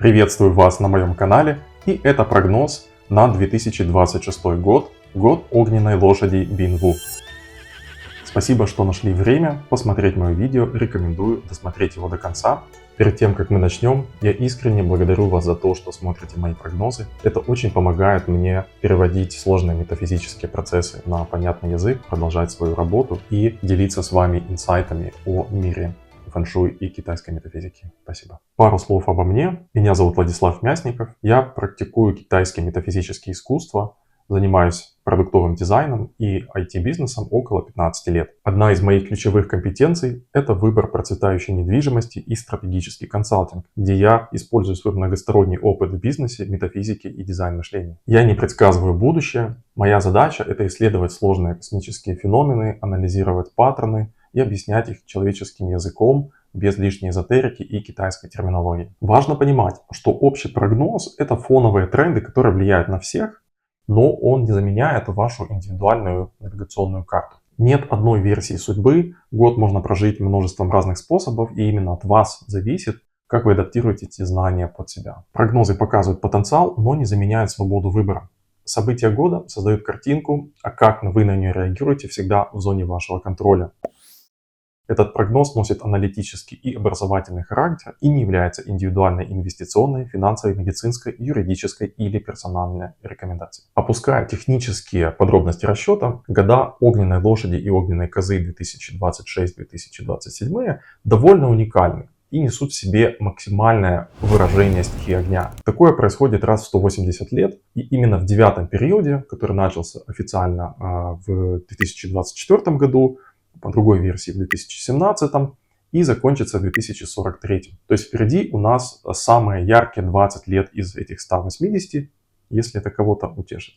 Приветствую вас на моем канале, и это прогноз на 2026 год, год огненной лошади Бинву. Спасибо, что нашли время посмотреть мое видео, рекомендую досмотреть его до конца. Перед тем, как мы начнем, я искренне благодарю вас за то, что смотрите мои прогнозы. Это очень помогает мне переводить сложные метафизические процессы на понятный язык, продолжать свою работу и делиться с вами инсайтами о мире фэншуй и китайской метафизики. Спасибо. Пару слов обо мне. Меня зовут Владислав Мясников. Я практикую китайские метафизические искусства, занимаюсь продуктовым дизайном и IT-бизнесом около 15 лет. Одна из моих ключевых компетенций – это выбор процветающей недвижимости и стратегический консалтинг, где я использую свой многосторонний опыт в бизнесе, метафизике и дизайн-мышлении. Я не предсказываю будущее. Моя задача – это исследовать сложные космические феномены, анализировать паттерны и объяснять их человеческим языком, без лишней эзотерики и китайской терминологии. Важно понимать, что общий прогноз – это фоновые тренды, которые влияют на всех, но он не заменяет вашу индивидуальную навигационную карту. Нет одной версии судьбы, год можно прожить множеством разных способов, и именно от вас зависит, как вы адаптируете эти знания под себя. Прогнозы показывают потенциал, но не заменяют свободу выбора. События года создают картинку, а как вы на нее реагируете, всегда в зоне вашего контроля. Этот прогноз носит аналитический и образовательный характер и не является индивидуальной инвестиционной, финансовой, медицинской, юридической или персональной рекомендацией. Опуская технические подробности расчета, года огненной лошади и огненной козы 2026-2027 довольно уникальны и несут в себе максимальное выражение стихии огня. Такое происходит раз в 180 лет, и именно в 9-м периоде, который начался официально в 2024 году, по другой версии в 2017 и закончится в 2043. То есть впереди у нас самые яркие 20 лет из этих 180, если это кого-то утешит.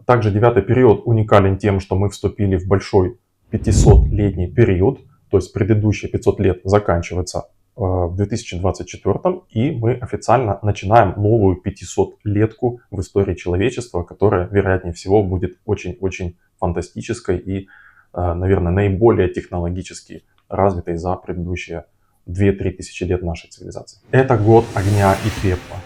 Также 9-й период уникален тем, что мы вступили в большой 500-летний период, то есть предыдущие 500 лет заканчиваются в 2024, и мы официально начинаем новую 500-летку в истории человечества, которая, вероятнее всего, будет очень-очень фантастической и, наверное, наиболее технологически развитой за предыдущие 2-3 тысячи лет нашей цивилизации. Это год огня и пепла,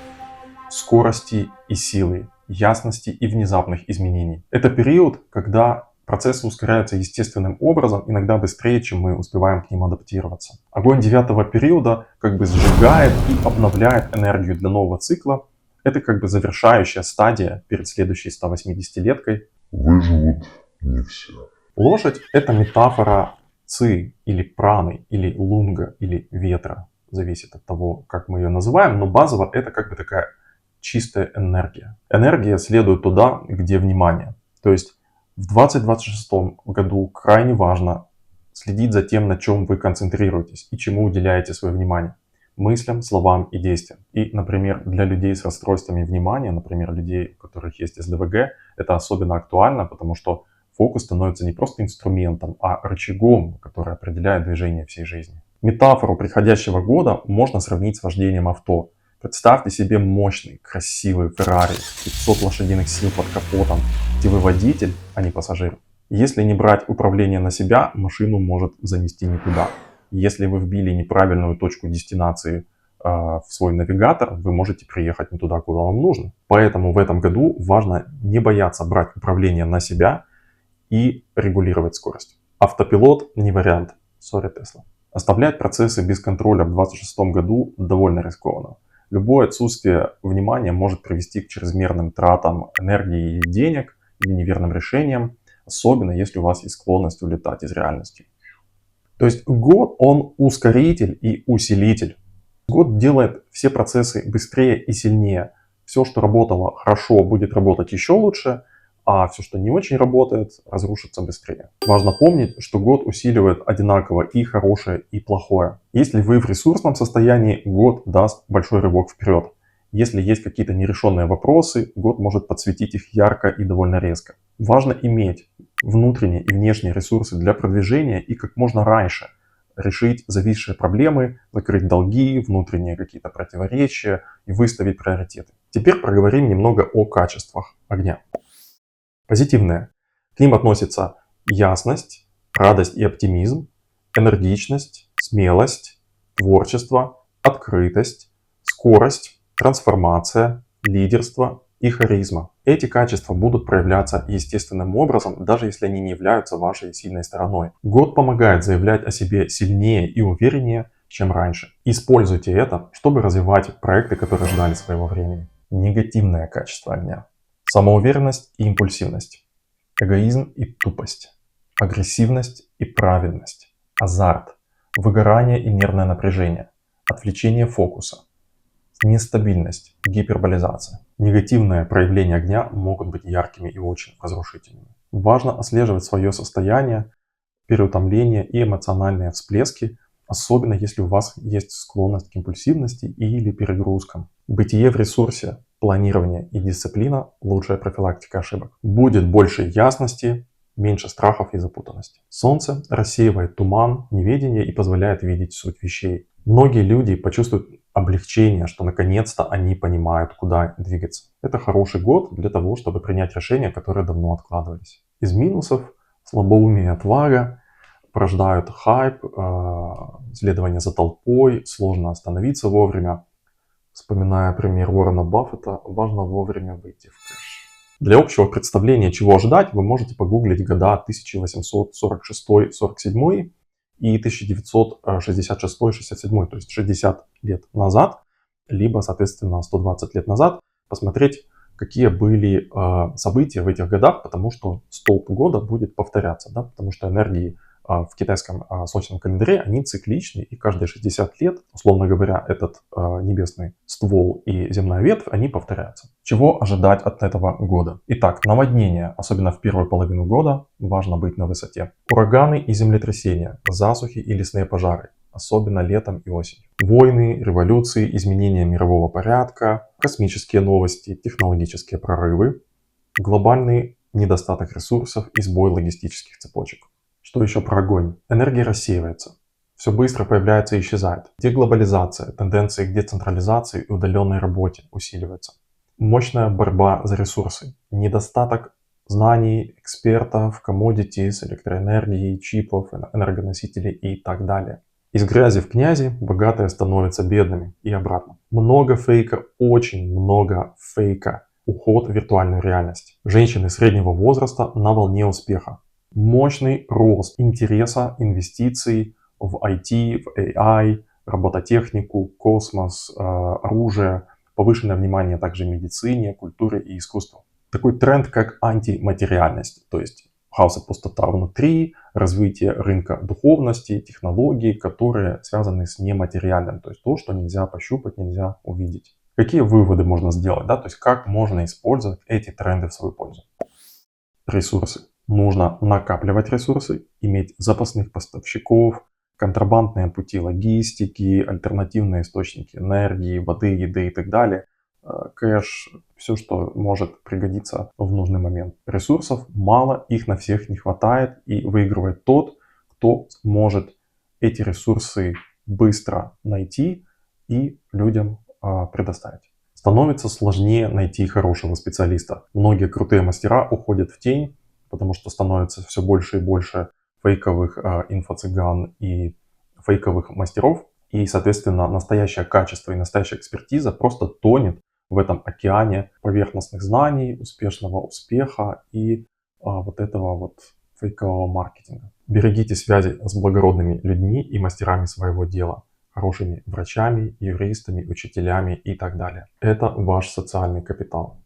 скорости и силы, ясности и внезапных изменений. Это период, когда процессы ускоряются естественным образом, иногда быстрее, чем мы успеваем к ним адаптироваться. Огонь 9-го периода как бы сжигает и обновляет энергию для нового цикла. Это как бы завершающая стадия перед следующей 180-леткой. Выживут не все. Лошадь – это метафора ци, или праны, или лунга, или ветра. Зависит от того, как мы ее называем, но базово это как бы такая чистая энергия. Энергия следует туда, где внимание. То есть в 2026 году крайне важно следить за тем, на чем вы концентрируетесь и чему уделяете свое внимание. Мыслям, словам и действиям. И, например, для людей с расстройствами внимания, например, людей, у которых есть СДВГ, это особенно актуально, потому что фокус становится не просто инструментом, а рычагом, который определяет движение всей жизни. Метафору приходящего года можно сравнить с вождением авто. Представьте себе мощный, красивый Феррари, 500 лошадиных сил под капотом, где вы водитель, а не пассажир. Если не брать управление на себя, машину может занести не туда. Если вы вбили неправильную точку дестинации в свой навигатор, вы можете приехать не туда, куда вам нужно. Поэтому в этом году важно не бояться брать управление на себя и регулировать скорость. Автопилот не вариант. Сори, Тесла. Оставлять процессы без контроля в 2026 году довольно рискованно. Любое отсутствие внимания может привести к чрезмерным тратам энергии и денег или неверным решениям, особенно если у вас есть склонность улетать из реальности. То есть год, он ускоритель и усилитель. Год делает все процессы быстрее и сильнее. Все, что работало хорошо, будет работать еще лучше, а все, что не очень работает, разрушится быстрее. Важно помнить, что год усиливает одинаково и хорошее, и плохое. Если вы в ресурсном состоянии, год даст большой рывок вперед. Если есть какие-то нерешенные вопросы, год может подсветить их ярко и довольно резко. Важно иметь внутренние и внешние ресурсы для продвижения и как можно раньше решить зависшие проблемы, закрыть долги, внутренние какие-то противоречия и выставить приоритеты. Теперь проговорим немного о качествах огня. Позитивные. К ним относятся ясность, радость и оптимизм, энергичность, смелость, творчество, открытость, скорость, трансформация, лидерство и харизма. Эти качества будут проявляться естественным образом, даже если они не являются вашей сильной стороной. Год помогает заявлять о себе сильнее и увереннее, чем раньше. Используйте это, чтобы развивать проекты, которые ждали своего времени. Негативное качество огня. Самоуверенность и импульсивность. Эгоизм и тупость. Агрессивность и праведность. Азарт. Выгорание и нервное напряжение. Отвлечение фокуса. Нестабильность, гиперболизация. Негативные проявления огня могут быть яркими и очень разрушительными. Важно отслеживать свое состояние, переутомление и эмоциональные всплески, особенно если у вас есть склонность к импульсивности или перегрузкам. Бытие в ресурсе, планирование и дисциплина – лучшая профилактика ошибок. Будет больше ясности, меньше страхов и запутанности. Солнце рассеивает туман, неведение и позволяет видеть суть вещей. Многие люди почувствуют облегчение, что наконец-то они понимают, куда двигаться. Это хороший год для того, чтобы принять решения, которые давно откладывались. Из минусов слабоумие и отвага порождают хайп, следование за толпой, сложно остановиться вовремя. Вспоминая пример Уоррена Баффета, важно вовремя выйти в кэш. Для общего представления, чего ожидать, вы можете погуглить года 1846-47 и 1966-67, то есть 60 лет назад, либо, соответственно, 120 лет назад, посмотреть, какие были события в этих годах, потому что столб года будет повторяться, да, потому что энергии в китайском солнечном календаре, они цикличны, и каждые 60 лет, условно говоря, этот небесный ствол и земная ветвь, они повторяются. Чего ожидать от этого года? Итак, наводнения, особенно в первую половину года, важно быть на высоте. Ураганы и землетрясения, засухи и лесные пожары, особенно летом и осенью. Войны, революции, изменения мирового порядка, космические новости, технологические прорывы, глобальный недостаток ресурсов и сбой логистических цепочек. Что еще про огонь? Энергия рассеивается. Все быстро появляется и исчезает. Деглобализация, тенденции к децентрализации и удаленной работе усиливаются. Мощная борьба за ресурсы. Недостаток знаний, экспертов, commodities, электроэнергии, чипов, энергоносителей и так далее. Из грязи в князи богатые становятся бедными и обратно. Много фейка, очень много фейка. Уход в виртуальную реальность. Женщины среднего возраста на волне успеха. Мощный рост интереса, инвестиций в IT, в AI, робототехнику, космос, оружие, повышенное внимание также медицине, культуре и искусству. Такой тренд, как антиматериальность, то есть хаос и пустота внутри, развитие рынка духовности, технологий, которые связаны с нематериальным, то есть то, что нельзя пощупать, нельзя увидеть. Какие выводы можно сделать, да, то есть как можно использовать эти тренды в свою пользу. Ресурсы. Нужно накапливать ресурсы, иметь запасных поставщиков, контрабандные пути логистики, альтернативные источники энергии, воды, еды и так далее, кэш, все, что может пригодиться в нужный момент. Ресурсов мало, их на всех не хватает, и выигрывает тот, кто может эти ресурсы быстро найти и людям предоставить. Становится сложнее найти хорошего специалиста. Многие крутые мастера уходят в тень, потому что становится все больше и больше фейковых инфо-цыган и фейковых мастеров. И, соответственно, настоящее качество и настоящая экспертиза просто тонет в этом океане поверхностных знаний, успешного успеха и вот этого вот фейкового маркетинга. Берегите связи с благородными людьми и мастерами своего дела, хорошими врачами, юристами, учителями и так далее. Это ваш социальный капитал.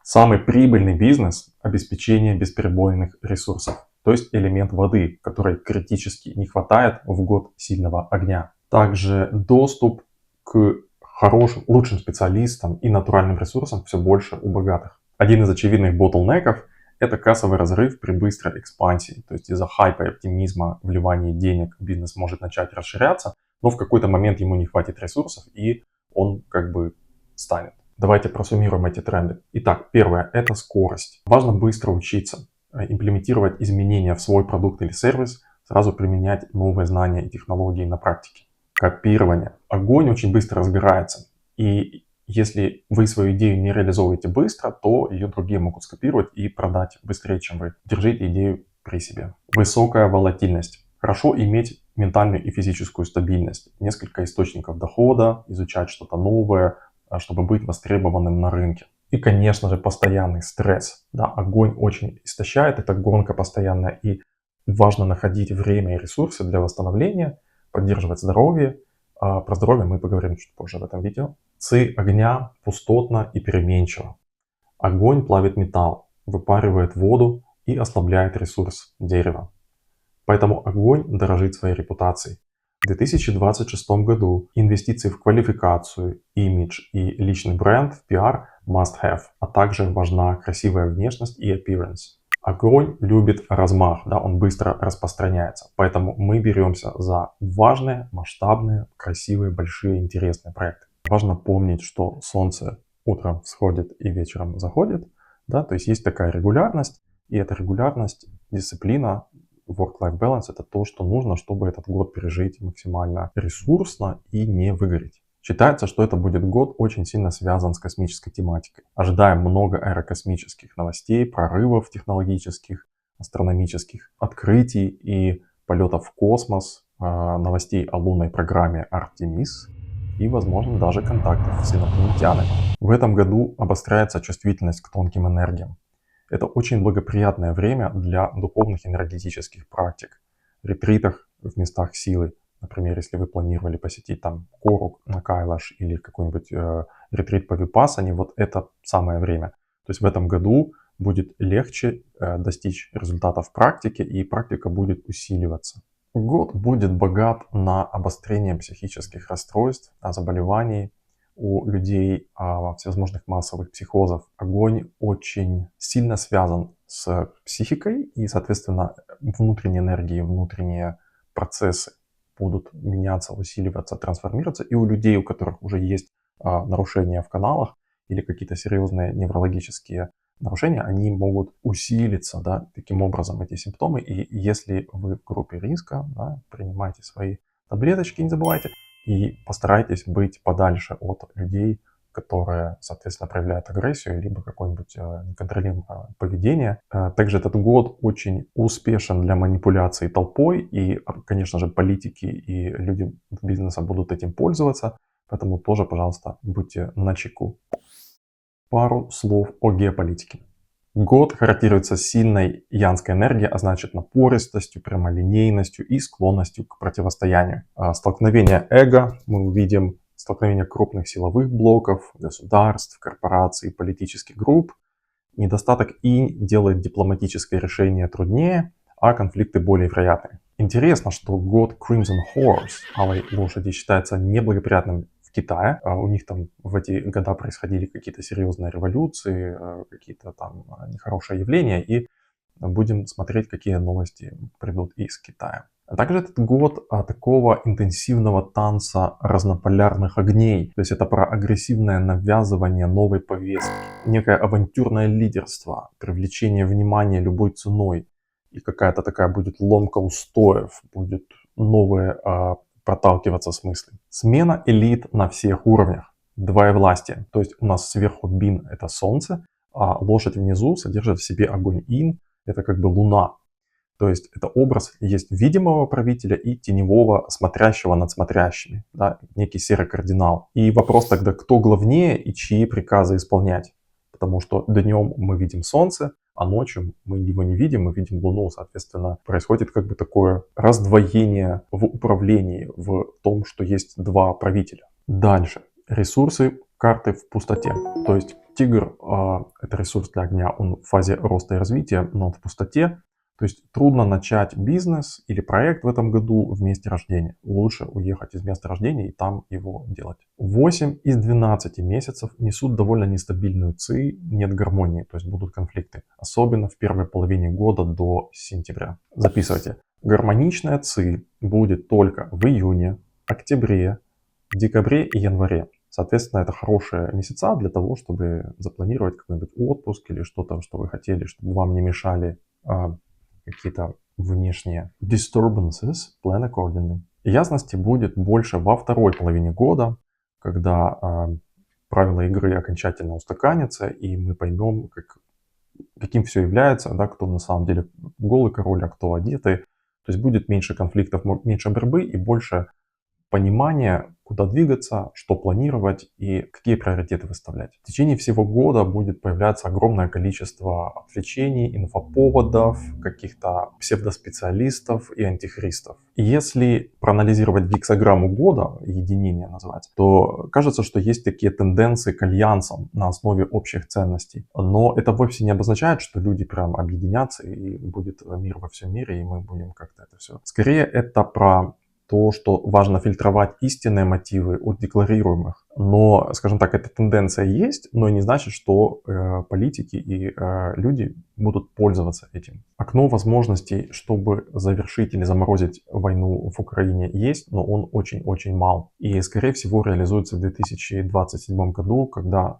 Самый прибыльный бизнес – обеспечение бесперебойных ресурсов, то есть элемент воды, которой критически не хватает в год сильного огня. Также доступ к хорошим, лучшим специалистам и натуральным ресурсам все больше у богатых. Один из очевидных ботлнеков – это кассовый разрыв при быстрой экспансии, то есть из-за хайпа и оптимизма, вливания денег бизнес может начать расширяться, но в какой-то момент ему не хватит ресурсов и он как бы станет. Давайте просуммируем эти тренды. Итак, первое – это скорость. Важно быстро учиться, имплементировать изменения в свой продукт или сервис, сразу применять новые знания и технологии на практике. Копирование. Огонь очень быстро разгорается. И если вы свою идею не реализовываете быстро, то ее другие могут скопировать и продать быстрее, чем вы. Держите идею при себе. Высокая волатильность. Хорошо иметь ментальную и физическую стабильность. Несколько источников дохода, изучать что-то новое, чтобы быть востребованным на рынке. И, конечно же, постоянный стресс. Да, огонь очень истощает, это гонка постоянная, и важно находить время и ресурсы для восстановления, поддерживать здоровье. Про здоровье мы поговорим чуть позже в этом видео. Ци огня пустотно и переменчиво. Огонь плавит металл, выпаривает воду и ослабляет ресурс дерева. Поэтому огонь дорожит своей репутацией. В 2026 году инвестиции в квалификацию, имидж и личный бренд, PR must have, а также важна красивая внешность и appearance. Огонь любит размах, да, он быстро распространяется, поэтому мы беремся за важные, масштабные, красивые, большие, интересные проекты. Важно помнить, что солнце утром всходит и вечером заходит, да, то есть есть такая регулярность, и эта регулярность, дисциплина, work-life balance — это то, что нужно, чтобы этот год пережить максимально ресурсно и не выгореть. Считается, что это будет год очень сильно связан с космической тематикой. Ожидаем много аэрокосмических новостей, прорывов технологических, астрономических открытий и полетов в космос, новостей о лунной программе Артемис и, возможно, даже контактов с инопланетянами. В этом году обостряется чувствительность к тонким энергиям. Это очень благоприятное время для духовных энергетических практик, ретритах в местах силы. Например, если вы планировали посетить там Корук на Кайлаш или какой-нибудь ретрит по випассане, вот это самое время. То есть в этом году будет легче достичь результатов в практике, и практика будет усиливаться. Год будет богат на обострение психических расстройств, заболеваний у людей, всевозможных массовых психозов. Огонь очень сильно связан с психикой, и, соответственно, внутренние энергии, внутренние процессы будут меняться, усиливаться, трансформироваться. И у людей, у которых уже есть нарушения в каналах или какие-то серьезные неврологические нарушения, они могут усилиться, да, таким образом, эти симптомы. И если вы в группе риска, да, принимайте свои таблеточки, не забывайте, и постарайтесь быть подальше от людей, которые, соответственно, проявляют агрессию, либо какое-нибудь неконтролируемое поведение. Также этот год очень успешен для манипуляции толпой, и, конечно же, политики и люди бизнеса будут этим пользоваться, поэтому тоже, пожалуйста, будьте начеку. Пару слов о геополитике. Год характеризуется сильной янской энергией, а значит напористостью, прямолинейностью и склонностью к противостоянию. Столкновение эго мы увидим, столкновение крупных силовых блоков, государств, корпораций, политических групп. Недостаток инь делает дипломатическое решение труднее, а конфликты более вероятны. Интересно, что год Crimson Horse, алой лошади, считается неблагоприятным в Китае. У них там в эти года происходили какие-то серьезные революции, какие-то там нехорошие явления, и будем смотреть, какие новости придут из Китая. А также этот год такого интенсивного танца разнополярных огней. То есть это про агрессивное навязывание новой повестки, некое авантюрное лидерство, привлечение внимания любой ценой. И какая-то такая будет ломка устоев, будет новые проталкиваться смыслы. Смена элит на всех уровнях. Двоевластие. То есть у нас сверху бин — это солнце, а лошадь внизу содержит в себе огонь ин. Это как бы луна. То есть это образ есть видимого правителя и теневого, смотрящего над смотрящими. Да, некий серый кардинал. И вопрос тогда, кто главнее и чьи приказы исполнять. Потому что днем мы видим солнце, а ночью мы его не видим, мы видим луну. Соответственно, происходит как бы такое раздвоение в управлении, в том, что есть два правителя. Дальше. Ресурсы карты в пустоте. То есть тигр это ресурс для огня, он в фазе роста и развития, но в пустоте. То есть трудно начать бизнес или проект в этом году в месте рождения. Лучше уехать из места рождения и там его делать. 8 из 12 месяцев несут довольно нестабильную ци, нет гармонии, то есть будут конфликты. Особенно в первой половине года до сентября. Записывайте. Гармоничная ци будет только в июне, октябре, декабре и январе. Соответственно, это хорошие месяца для того, чтобы запланировать какой-нибудь отпуск или что-то, что вы хотели, чтобы вам не мешали какие-то внешние disturbances, plan accordingly. Ясности будет больше во второй половине года, когда правила игры окончательно устаканятся, и мы поймем, каким все является, да, кто на самом деле голый король, а кто одетый. То есть будет меньше конфликтов, меньше борьбы и больше понимание, куда двигаться, что планировать и какие приоритеты выставлять. В течение всего года будет появляться огромное количество отвлечений, инфоповодов, каких-то псевдоспециалистов и антихристов. И если проанализировать гексаграмму года, единение называется, то кажется, что есть такие тенденции к альянсам на основе общих ценностей. Но это вовсе не обозначает, что люди прям объединятся и будет мир во всем мире, и мы будем как-то это все. Скорее, это про то, что важно фильтровать истинные мотивы от декларируемых. Но, скажем так, эта тенденция есть, но не значит, что политики и люди будут пользоваться этим. Окно возможностей, чтобы завершить или заморозить войну в Украине, есть, но он очень-очень мал. И, скорее всего, реализуется в 2027 году, когда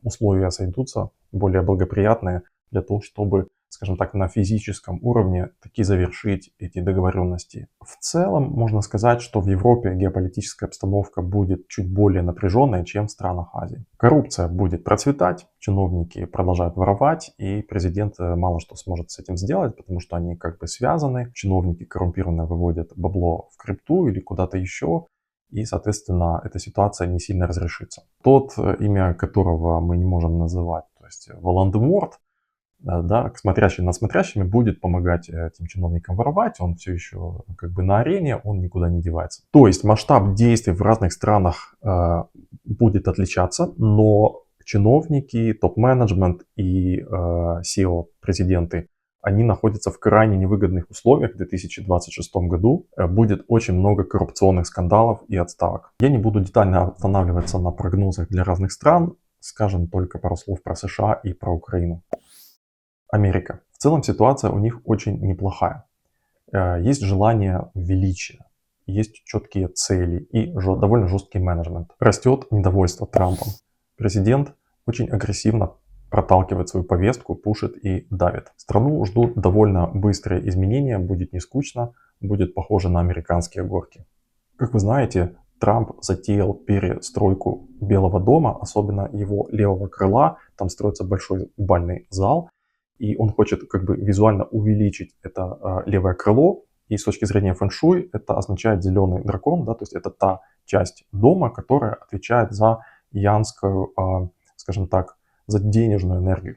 условия сойдутся более благоприятные для того, чтобы, скажем так, на физическом уровне таки завершить эти договоренности. В целом, можно сказать, что в Европе геополитическая обстановка будет чуть более напряженная, чем в странах Азии. Коррупция будет процветать, чиновники продолжают воровать, и президент мало что сможет с этим сделать, потому что они как бы связаны. Чиновники коррумпированно выводят бабло в крипту или куда-то еще, и, соответственно, эта ситуация не сильно разрешится. Тот, имя которого мы не можем называть, то есть Волан-де-Морт, да, смотрящий над смотрящими будет помогать этим чиновникам воровать, он все еще как бы на арене, он никуда не девается. То есть масштаб действий в разных странах будет отличаться, но чиновники, топ-менеджмент и SEO, президенты, они находятся в крайне невыгодных условиях в 2026 году. Будет очень много коррупционных скандалов и отставок. Я не буду детально останавливаться на прогнозах для разных стран, скажем только пару слов про США и про Украину. Америка. В целом ситуация у них очень неплохая. Есть желание величия, есть четкие цели и довольно жесткий менеджмент. Растет недовольство Трампом. Президент очень агрессивно проталкивает свою повестку, пушит и давит. Страну ждут довольно быстрые изменения, будет не скучно, будет похоже на американские горки. Как вы знаете, Трамп затеял перестройку Белого дома, особенно его левого крыла. Там строится большой бальный зал. И он хочет как бы визуально увеличить это левое крыло. И с точки зрения фэн-шуй это означает зеленый дракон, да, то есть это та часть дома, которая отвечает за янскую, скажем так, за денежную энергию,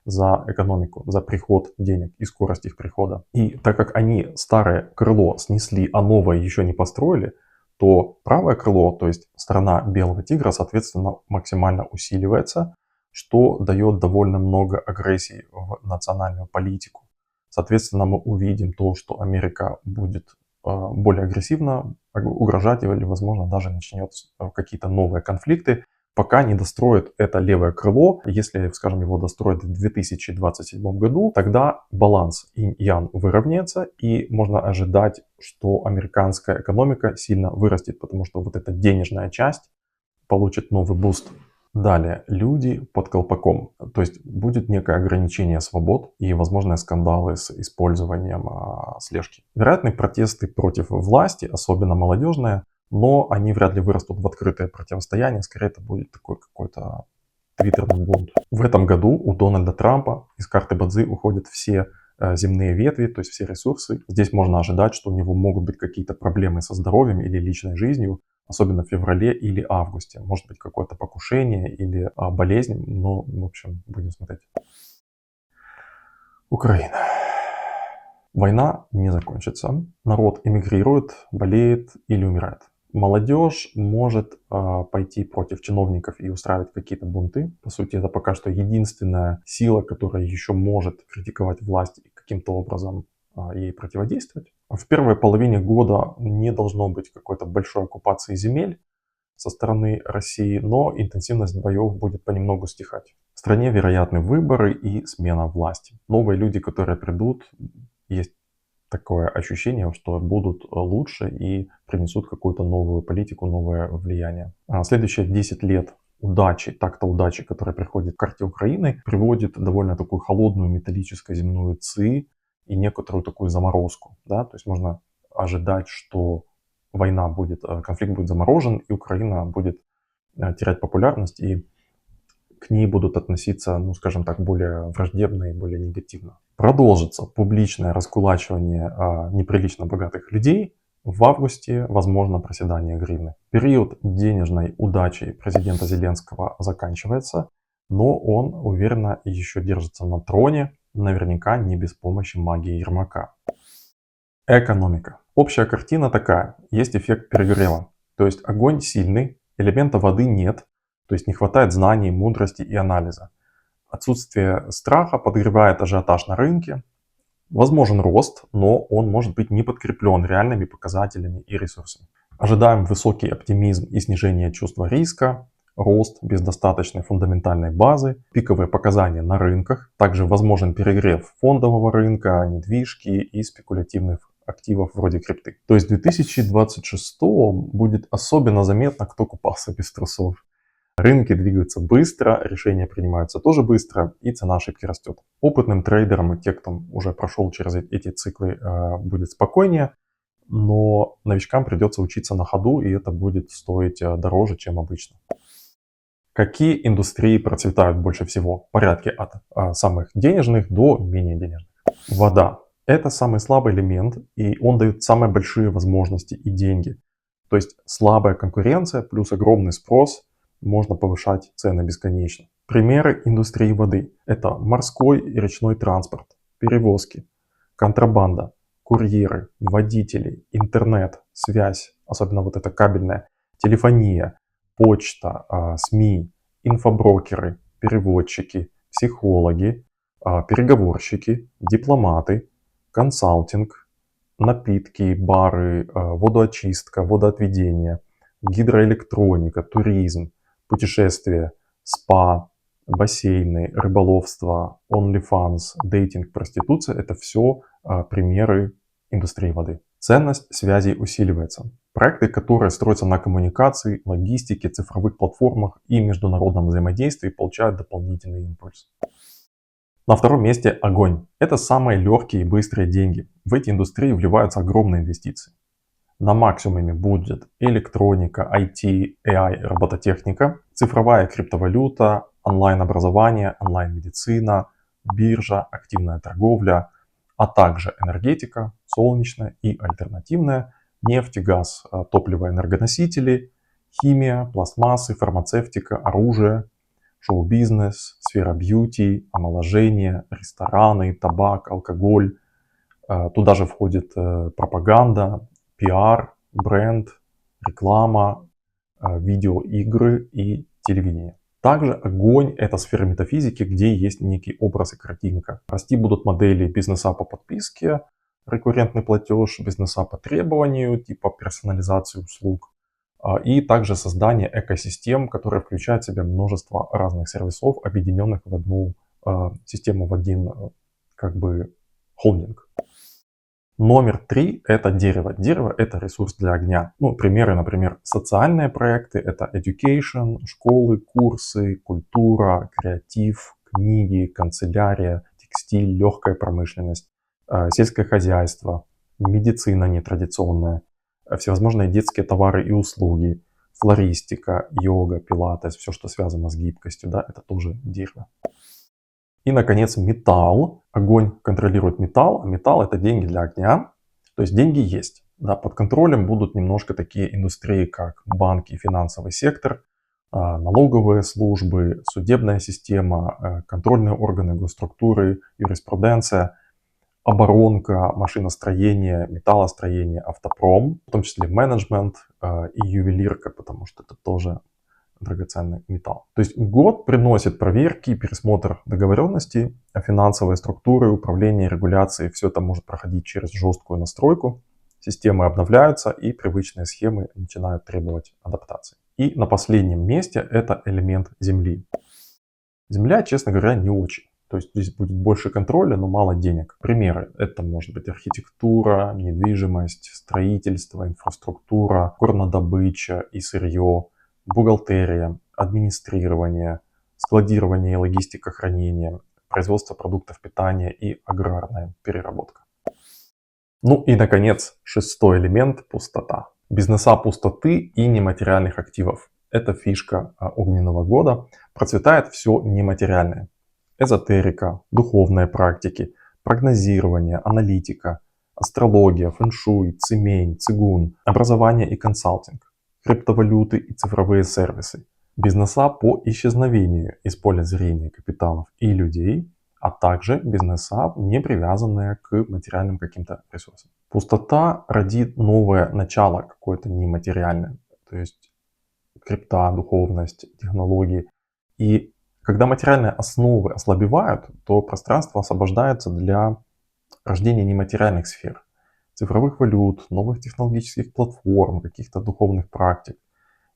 за экономику, за приход денег и скорость их прихода. И так как они старое крыло снесли, а новое еще не построили, то правое крыло, то есть сторона белого тигра, соответственно, максимально усиливается, что дает довольно много агрессии в национальную политику. Соответственно, мы увидим то, что Америка будет более агрессивно угрожать или, возможно, даже начнет какие-то новые конфликты, пока не достроит это левое крыло. Если, скажем, его достроят в 2027 году, тогда баланс инь-ян выровняется, и можно ожидать, что американская экономика сильно вырастет, потому что вот эта денежная часть получит новый буст. Далее, люди под колпаком, то есть будет некое ограничение свобод и возможные скандалы с использованием слежки. Вероятны протесты против власти, особенно молодежные, но они вряд ли вырастут в открытое противостояние, скорее это будет такой какой-то твиттерный бунт. В этом году у Дональда Трампа из карты Бадзи уходят все земные ветви, то есть все ресурсы. Здесь можно ожидать, что у него могут быть какие-то проблемы со здоровьем или личной жизнью, особенно в феврале или августе. Может быть какое-то покушение или болезнь, но, в общем, будем смотреть. Украина. Война не закончится. Народ эмигрирует, болеет или умирает. Молодежь может пойти против чиновников и устраивать какие-то бунты. По сути, это пока что единственная сила, которая еще может критиковать власть и каким-то образом ей противодействовать. В первой половине года не должно быть какой-то большой оккупации земель со стороны России, но интенсивность боев будет понемногу стихать. В стране вероятны выборы и смена власти. Новые люди, которые придут, есть такое ощущение, что будут лучше и принесут какую-то новую политику, новое влияние. Следующие 10 лет удачи, так-то удачи, которая приходит в карте Украины, приводит довольно такую холодную металлическую земную ци и некоторую такую заморозку. Да? То есть можно ожидать, что война будет, конфликт будет заморожен, и Украина будет терять популярность, и к ней будут относиться, ну, скажем так, более враждебно и более негативно. Продолжится публичное раскулачивание неприлично богатых людей В августе возможно проседание гривны. Период денежной удачи президента Зеленского заканчивается, но он уверенно еще держится на троне, наверняка не без помощи магии Ермака. Экономика. Общая картина такая. Есть эффект перегрева. То есть огонь сильный, элемента воды нет, то есть не хватает знаний, мудрости и анализа. Отсутствие страха подогревает ажиотаж на рынке. Возможен рост, но он может быть не подкреплен реальными показателями и ресурсами. Ожидаем высокий оптимизм и снижение чувства риска, рост без достаточной фундаментальной базы, пиковые показания на рынках, также возможен перегрев фондового рынка, недвижки и спекулятивных активов вроде крипты. То есть в 2026 будет особенно заметно, кто купался без трусов. Рынки двигаются быстро, решения принимаются тоже быстро, и цена ошибки растет. Опытным трейдерам и те, кто уже прошел через эти циклы, будет спокойнее, но новичкам придется учиться на ходу, и это будет стоить дороже, чем обычно. Какие индустрии процветают больше всего? В порядке от самых денежных до менее денежных. Вода. Это самый слабый элемент, и он дает самые большие возможности и деньги. То есть слабая конкуренция плюс огромный спрос, можно повышать цены бесконечно. Примеры индустрии воды. Это морской и речной транспорт, перевозки, контрабанда, курьеры, водители, интернет, связь, особенно вот эта кабельная, телефония, почта, СМИ, инфоброкеры, переводчики, психологи, переговорщики, дипломаты, консалтинг, напитки, бары, водоочистка, водоотведение, гидроэлектроника, туризм, путешествия, спа, бассейны, рыболовство, OnlyFans, дейтинг, проституция – это все примеры индустрии воды. Ценность связей усиливается. Проекты, которые строятся на коммуникации, логистике, цифровых платформах и международном взаимодействии, получают дополнительный импульс. На втором месте огонь. Это самые легкие и быстрые деньги. В эти индустрии вливаются огромные инвестиции. На максимуме будет электроника, IT, AI, робототехника, цифровая криптовалюта, онлайн-образование, онлайн-медицина, биржа, активная торговля, а также энергетика, солнечная и альтернативная, нефть, газ, топливо, энергоносители, химия, пластмассы, фармацевтика, оружие, шоу-бизнес, сфера бьюти, омоложение, рестораны, табак, алкоголь. Туда же входит пропаганда, пиар, бренд, реклама, видеоигры и телевидение. Также огонь – это сфера метафизики, где есть некий образ и картинка. Расти будут модели бизнеса по подписке, рекуррентный платеж, бизнеса по требованию, типа персонализации услуг. И также создание экосистем, которые включают в себя множество разных сервисов, объединенных в одну систему, в один холдинг. Номер 3 – это дерево. Дерево – это ресурс для огня. Примеры, например, социальные проекты – это education, школы, курсы, культура, креатив, книги, канцелярия, текстиль, легкая промышленность, сельское хозяйство, медицина нетрадиционная, всевозможные детские товары и услуги, флористика, йога, пилатес, все, что связано с гибкостью, да, это тоже дерево. И, наконец, металл. Огонь контролирует металл, а металл – это деньги для огня. То есть деньги есть. Да, под контролем будут немножко такие индустрии, как банки и финансовый сектор, налоговые службы, судебная система, контрольные органы госструктуры, юриспруденция, оборонка, машиностроение, металлостроение, автопром, в том числе менеджмент и ювелирка, потому что это тоже драгоценный металл. То есть год приносит проверки, пересмотр договоренностей, финансовые структуры, управление, регуляции. Все это может проходить через жесткую настройку. Системы обновляются и привычные схемы начинают требовать адаптации. И на последнем месте это элемент земли. Земля, честно говоря, не очень. То есть здесь будет больше контроля, но мало денег. Примеры. Это может быть архитектура, недвижимость, строительство, инфраструктура, горнодобыча и сырье, бухгалтерия, администрирование, складирование и логистика хранения, производство продуктов питания и аграрная переработка. И, наконец, шестой элемент – пустота. Бизнеса пустоты и нематериальных активов. Это фишка огненного года. Процветает все нематериальное. Эзотерика, духовные практики, прогнозирование, аналитика, астрология, фэншуй, цимень, цигун, образование и консалтинг, криптовалюты и цифровые сервисы, бизнеса по исчезновению из поля зрения капиталов и людей, а также бизнеса, не привязанные к материальным каким-то ресурсам. Пустота родит новое начало какое-то нематериальное, то есть крипта, духовность, технологии. И когда материальные основы ослабевают, то пространство освобождается для рождения нематериальных сфер, цифровых валют, новых технологических платформ, каких-то духовных практик.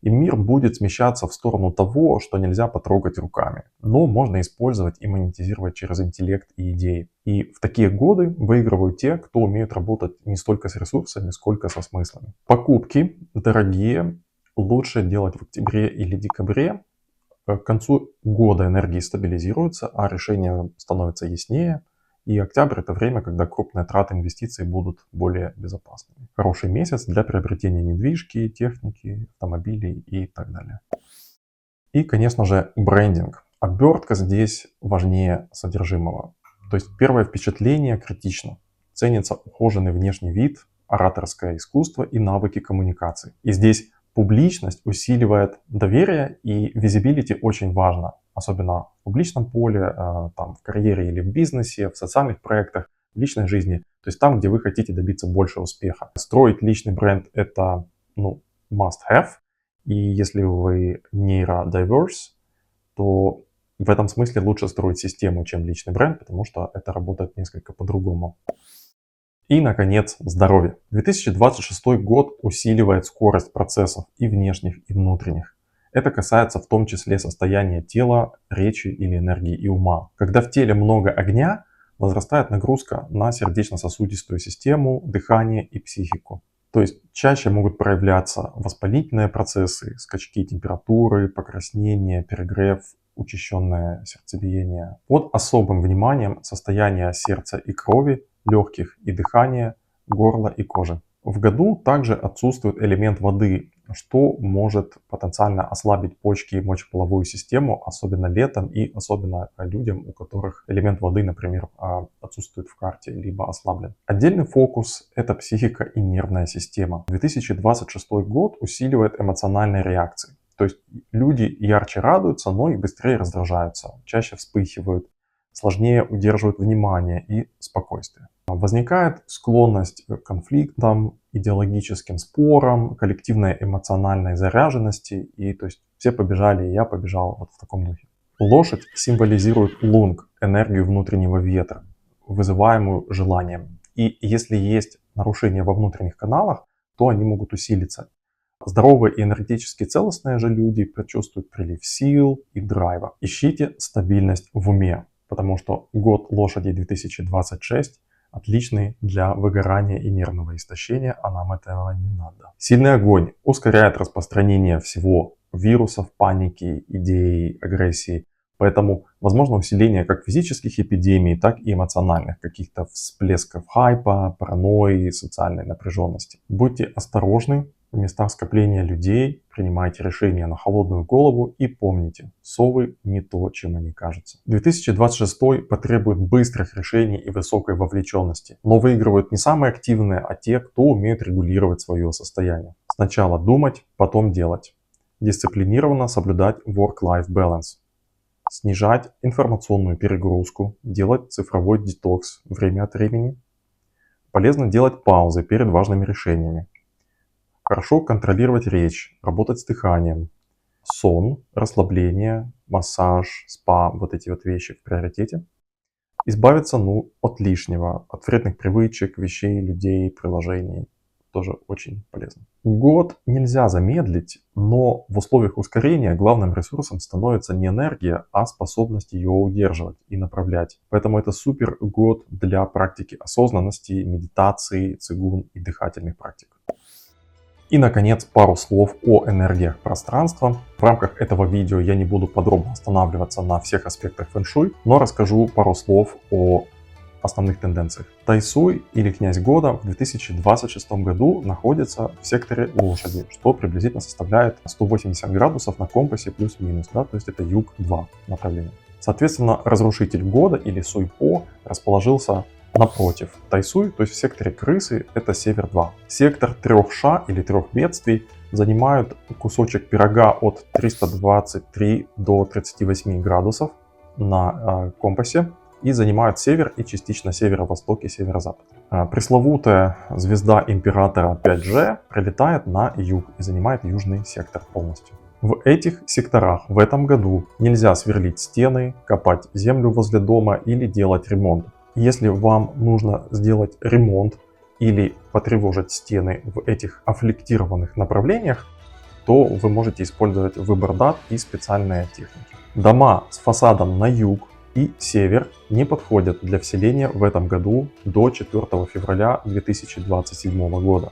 И мир будет смещаться в сторону того, что нельзя потрогать руками, но можно использовать и монетизировать через интеллект и идеи. И в такие годы выигрывают те, кто умеет работать не столько с ресурсами, сколько со смыслами. Покупки дорогие лучше делать в октябре или декабре. К концу года энергии стабилизируются, а решения становятся яснее. И октябрь — это время, когда крупные траты инвестиций будут более безопасными. Хороший месяц для приобретения недвижки, техники, автомобилей и так далее. И, конечно же, брендинг. Обертка здесь важнее содержимого. То есть первое впечатление критично. Ценится ухоженный внешний вид, ораторское искусство и навыки коммуникации. И здесь публичность усиливает доверие, и визибилити очень важно, особенно в публичном поле, там, в карьере или в бизнесе, в социальных проектах, в личной жизни, то есть там, где вы хотите добиться больше успеха. Строить личный бренд — это must have, и если вы нейродайверс, то в этом смысле лучше строить систему, чем личный бренд, потому что это работает несколько по-другому. И, наконец, здоровье. 2026 год усиливает скорость процессов и внешних, и внутренних. Это касается в том числе состояния тела, речи или энергии и ума. Когда в теле много огня, возрастает нагрузка на сердечно-сосудистую систему, дыхание и психику. То есть чаще могут проявляться воспалительные процессы, скачки температуры, покраснение, перегрев, учащенное сердцебиение. Под особым вниманием состояние сердца и крови, легких и дыхания, горла и кожи. В году также отсутствует элемент воды, что может потенциально ослабить почки и мочеполовую систему, особенно летом и особенно людям, у которых элемент воды, например, отсутствует в карте, либо ослаблен. Отдельный фокус — это психика и нервная система. 2026 год усиливает эмоциональные реакции. То есть люди ярче радуются, но и быстрее раздражаются, чаще вспыхивают, сложнее удерживают внимание и спокойствие. Возникает склонность к конфликтам, идеологическим спорам, коллективной эмоциональной заряженности. И то есть все побежали, и я побежал вот в таком духе. Лошадь символизирует лунг, энергию внутреннего ветра, вызываемую желанием. И если есть нарушения во внутренних каналах, то они могут усилиться. Здоровые и энергетически целостные же люди почувствуют прилив сил и драйва. Ищите стабильность в уме, потому что год лошади 2026 отличный для выгорания и нервного истощения, а нам этого не надо. Сильный огонь ускоряет распространение всего: вирусов, паники, идей, агрессии. Поэтому возможно усиление как физических эпидемий, так и эмоциональных, каких-то всплесков хайпа, паранойи, социальной напряженности. Будьте осторожны в местах скопления людей, принимайте решения на холодную голову и помните, совы не то, чем они кажутся. 2026 потребует быстрых решений и высокой вовлеченности, но выигрывают не самые активные, а те, кто умеет регулировать свое состояние. Сначала думать, потом делать. Дисциплинированно соблюдать work-life balance. Снижать информационную перегрузку, делать цифровой детокс время от времени. Полезно делать паузы перед важными решениями. Хорошо контролировать речь, работать с дыханием. Сон, расслабление, массаж, спа, вот эти вот вещи в приоритете. Избавиться от лишнего, от вредных привычек, вещей, людей, приложений. Тоже очень полезно. Год нельзя замедлить, но в условиях ускорения главным ресурсом становится не энергия, а способность ее удерживать и направлять. Поэтому это супер год для практики осознанности, медитации, цигун и дыхательных практик. И, наконец, пару слов о энергиях пространства. В рамках этого видео я не буду подробно останавливаться на всех аспектах фэн-шуй, но расскажу пару слов о основных тенденциях. Тайсуй или князь года в 2026 году находится в секторе лошади, что приблизительно составляет 180 градусов на компасе плюс-минус, да, то есть это юг 2 направление. Соответственно, разрушитель года или Суйпо расположился Напротив, Тайсуй, то есть в секторе крысы, это север 2. Сектор 3 ша или 3 бедствий занимают кусочек пирога от 323 до 38 градусов на компасе и занимают север и частично северо-восток и северо-запад. Пресловутая звезда императора 5G прилетает на юг и занимает южный сектор полностью. В этих секторах в этом году нельзя сверлить стены, копать землю возле дома или делать ремонт. Если вам нужно сделать ремонт или потревожить стены в этих аффлектированных направлениях, то вы можете использовать выбор дат и специальные техники. Дома с фасадом на юг и север не подходят для вселения в этом году до 4 февраля 2027 года.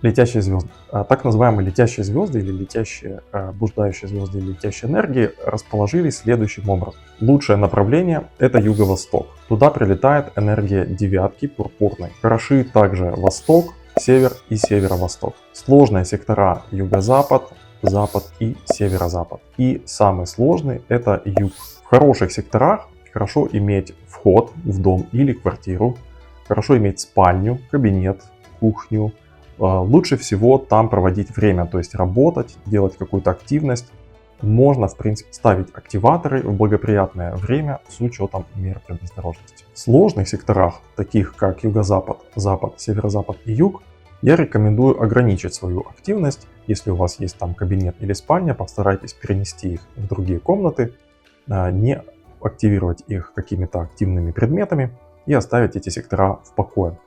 Летящие звезды. Так называемые летящие звезды или летящие, блуждающие звезды или летящие энергии расположились следующим образом. Лучшее направление — это юго-восток. Туда прилетает энергия девятки пурпурной. Хороши также восток, север и северо-восток. Сложные сектора юго-запад, запад и северо-запад. И самый сложный — это юг. В хороших секторах хорошо иметь вход в дом или квартиру, хорошо иметь спальню, кабинет, кухню. Лучше всего там проводить время, то есть работать, делать какую-то активность. Можно, в принципе, ставить активаторы в благоприятное время с учетом мер предосторожности. В сложных секторах, таких как юго-запад, запад, северо-запад и юг, я рекомендую ограничить свою активность. Если у вас есть там кабинет или спальня, постарайтесь перенести их в другие комнаты, не активировать их какими-то активными предметами и оставить эти сектора в покое.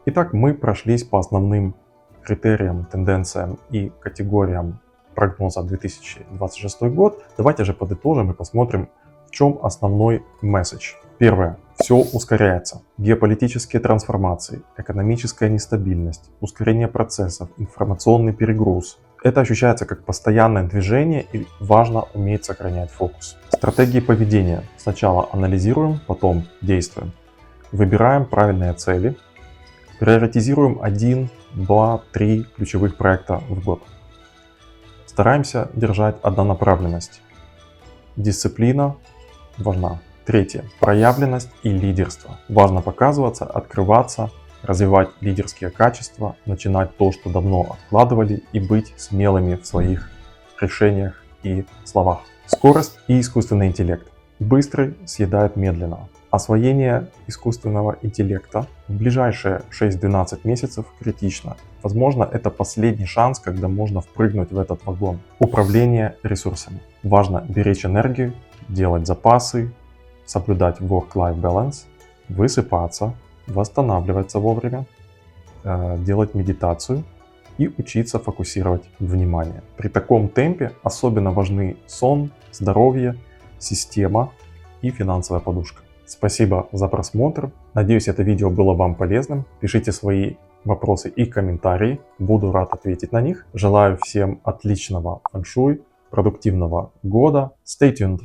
Итак, мы прошлись по основным критериям, тенденциям и категориям прогноза 2026 год. Давайте же подытожим и посмотрим, в чем основной месседж. Первое. Все ускоряется. Геополитические трансформации, экономическая нестабильность, ускорение процессов, информационный перегруз. Это ощущается как постоянное движение и важно уметь сохранять фокус. Стратегии поведения. Сначала анализируем, потом действуем. Выбираем правильные цели. Приоритизируем 1, 2, 3 ключевых проекта в год. Стараемся держать однонаправленность. Дисциплина важна. Третье. Проявленность и лидерство. Важно показываться, открываться, развивать лидерские качества, начинать то, что давно откладывали, и быть смелыми в своих решениях и словах. Скорость и искусственный интеллект. Быстрый съедает медленно. Освоение искусственного интеллекта в ближайшие 6-12 месяцев критично. Возможно, это последний шанс, когда можно впрыгнуть в этот вагон. Управление ресурсами. Важно беречь энергию, делать запасы, соблюдать work-life balance, высыпаться, восстанавливаться вовремя, делать медитацию и учиться фокусировать внимание. При таком темпе особенно важны сон, здоровье, система и финансовая подушка. Спасибо за просмотр. Надеюсь, это видео было вам полезным. Пишите свои вопросы и комментарии. Буду рад ответить на них. Желаю всем отличного фэншуй, продуктивного года. Stay tuned!